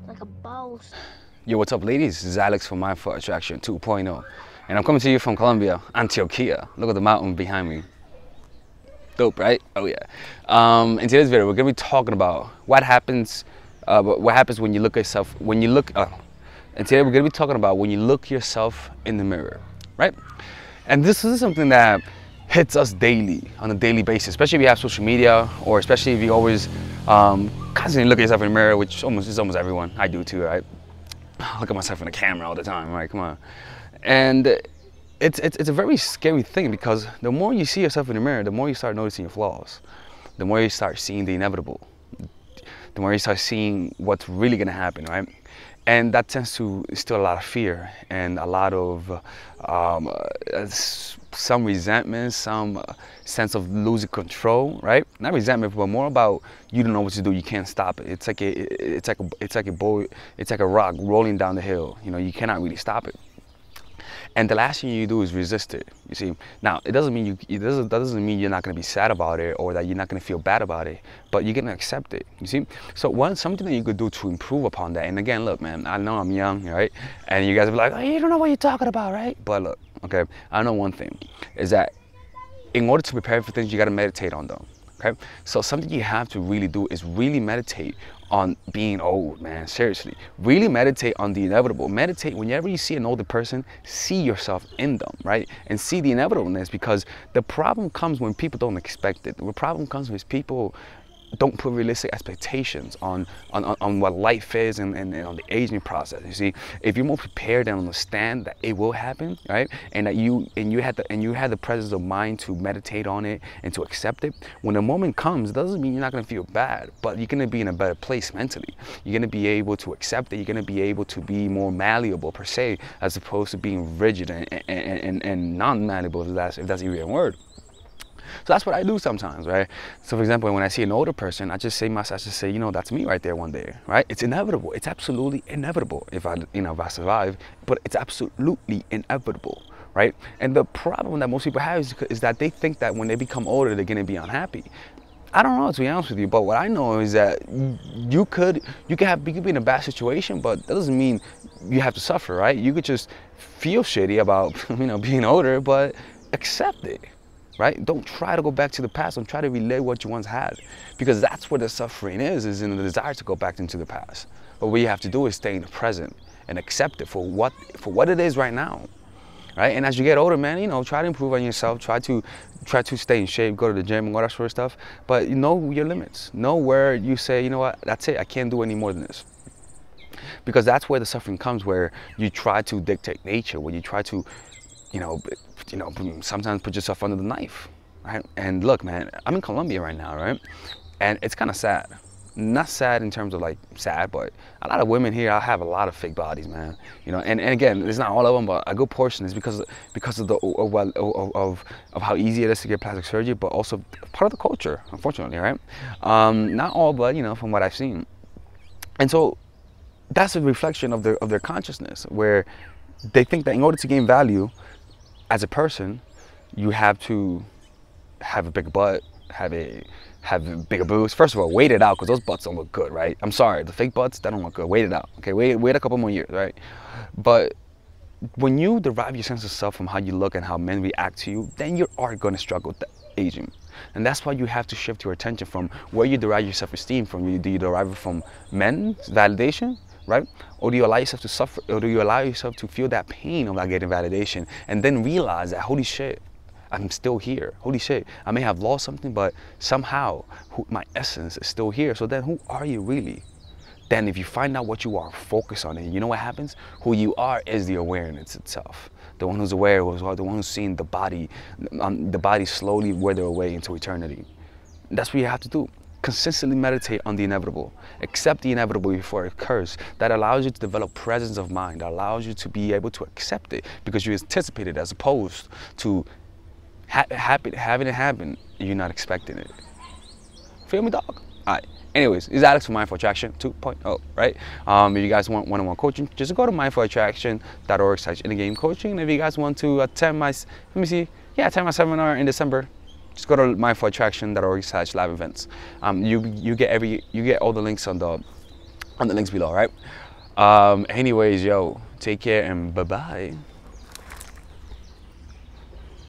like a boss. Yo, what's up, ladies? This is Alex from Mindful Attraction 2.0, and I'm coming to you from Colombia, Antioquia. Look at the mountain behind me. Dope, right? Oh yeah. In today's video, we're gonna be talking about what happens when you look at yourself. And today we're gonna be talking about when you look yourself in the mirror, right? And this is something that hits us daily, on a daily basis, especially if you have social media, or especially if you always constantly look at yourself in the mirror, which is almost everyone. I do too, right? Look at myself in the camera all the time, right? Come on. And it's a very scary thing, because the more you see yourself in the mirror, the more you start noticing your flaws, the more you start seeing the inevitable, the more you start seeing what's really gonna happen, right? And that tends to instill a lot of fear and a lot of some resentment, some sense of losing control, right? Not resentment, but more about you don't know what to do. You can't stop it. It's like a rock rolling down the hill. You know, you cannot really stop it. And the last thing you do is resist it. You see, now it doesn't mean that doesn't mean you're not going to be sad about it, or that you're not going to feel bad about it, but you're going to accept it. You see, so something that you could do to improve upon that. And again, look, man, I know I'm young, right? And you guys will be like, oh, you don't know what you're talking about, right? But look, okay, I know one thing is that in order to prepare for things, you got to meditate on them. Okay, so something you have to really do is really meditate on being old, man. Seriously, really meditate on the inevitable. Meditate whenever you see an older person, see yourself in them, right? And see the inevitableness, because the problem comes when people don't expect it. The problem comes when people don't put realistic expectations on what life is and on the aging process. You see, if you're more prepared and understand that it will happen, right, and that you had the presence of mind to meditate on it and to accept it, when the moment comes, it doesn't mean you're not going to feel bad, but you're going to be in a better place mentally. You're going to be able to accept it. You're going to be able to be more malleable per se, as opposed to being rigid and non-malleable, if that's even a word. So that's what I do sometimes, right? So for example, when I see an older person, I just say, you know, that's me right there one day, right? It's inevitable. It's absolutely inevitable if I survive, but it's absolutely inevitable, right? And the problem that most people have is that they think that when they become older, they're gonna be unhappy. I don't know, to be honest with you, but what I know is that you could be in a bad situation, but that doesn't mean you have to suffer, right? You could just feel shitty about, you know, being older, but accept it. Right? Don't try to go back to the past. Don't try to relay what you once had, because that's where the suffering is in the desire to go back into the past. But what you have to do is stay in the present and accept it for what it is right now, right? And as you get older, man, you know, try to improve on yourself. Try to stay in shape, go to the gym and all that sort of stuff. But you know your limits. Know where you say, you know what, that's it. I can't do any more than this. Because that's where the suffering comes, where you try to dictate nature, where you try to, you know, sometimes put yourself under the knife, right? And look, man, I'm in Colombia right now, right? And it's kind of sad. Not sad in terms of like sad, but a lot of women here, I have a lot of fake bodies, man. You know, and again, it's not all of them, but a good portion is because of how easy it is to get plastic surgery, but also part of the culture, unfortunately, right? Not all, but you know, from what I've seen. And so that's a reflection of their consciousness, where they think that in order to gain value as a person, you have to have a bigger butt, have bigger boobs. First of all, wait it out, because those butts don't look good, right? I'm sorry, the fake butts, they don't look good. Wait it out, okay? Wait a couple more years, right? But when you derive your sense of self from how you look and how men react to you, then you are going to struggle with aging. And that's why you have to shift your attention from where you derive your self-esteem from. Do you derive it from men's validation, right? Or do you allow yourself to suffer, or do you allow yourself to feel that pain of not getting validation, and then realize that, holy shit, I'm still here. Holy shit, I may have lost something, but somehow my essence is still here. So then who are you really? Then if you find out what you are, focus on it. You know what happens? Who you are is the awareness itself. The one who's aware, the one who's seeing the body slowly wither away into eternity. That's what you have to do. Consistently meditate on the inevitable. Accept the inevitable before it occurs. That allows you to develop presence of mind. That allows you to be able to accept it because you anticipate it, as opposed to having it happen and you're not expecting it. Feel me, dog? All right. Anyways, this is Alex from Mindful Attraction 2.0, right? If you guys want one-on-one coaching, just go to mindfulattraction.org/in-the-game coaching. And if you guys want to attend my seminar in December, just go to mindfulattraction.org/live events. You get all the links on the on the links below, right? Anyways, yo, take care and bye-bye.